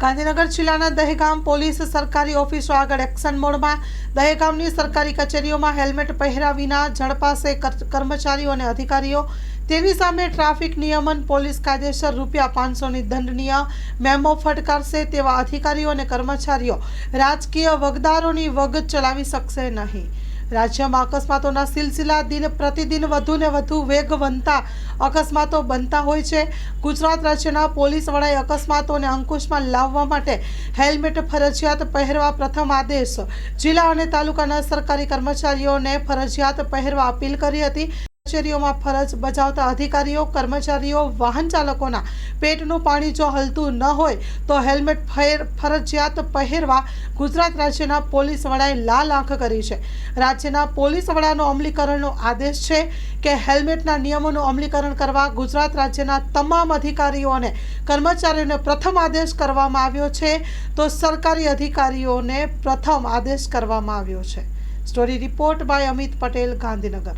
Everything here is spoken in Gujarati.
ગાંધીનગર જિલ્લાના દહેગામ પોલીસ સરકારી ઓફિસો આગળ એક્શન મોડમાં દહેગામની સરકારી કચેરીઓમાં હેલ્મેટ પહેર્યા વિના ઝડપાશે કર્મચારીઓ અને અધિકારીઓ। તેની સામે ટ્રાફિક નિયમન પોલીસ કાયદેસર ₹500ની દંડનીય મેમો ફટકારશે। તેવા અધિકારીઓ અને કર્મચારીઓ રાજકીય વગદારોની વગ ચલાવી શકશે નહીં। રાજ્યમાં અકસ્માતોના સિલસિલા દિન પ્રતિદિન વધુને વધુ વેગવંતા અકસ્માતો બનતા હોય છે। ગુજરાત રાજ્યના પોલીસ વડાએ અકસ્માતોને અંકુશમાં લાવવા માટે હેલ્મેટ ફરજિયાત પહેરવા પ્રથમ આદેશ જિલ્લા અને તાલુકાના સરકારી કર્મચારીઓને ફરજિયાત પહેરવા અપીલ કરી હતી। કચેરીઓમાં ફરજ બજાવતા અધિકારીઓ કર્મચારીઓ વાહન ચાલકોના પેટનું પાણી જો હલતું ન હોય તો હેલ્મેટ ફરજિયાત પહેરવા ગુજરાત રાજ્યના પોલીસ વડાએ લાલ આંખ કરી છે। રાજ્યના પોલીસ વડાનો અમલીકરણનો આદેશ છે કે હેલ્મેટના નિયમોનું અમલીકરણ કરવા ગુજરાત રાજ્યના તમામ અધિકારીઓ અને કર્મચારીઓને પ્રથમ આદેશ કરવામાં આવ્યો છે, તો સરકારી અધિકારીઓને પ્રથમ આદેશ કરવામાં આવ્યો છે। Story report by Amit Patel, Gandhinagar.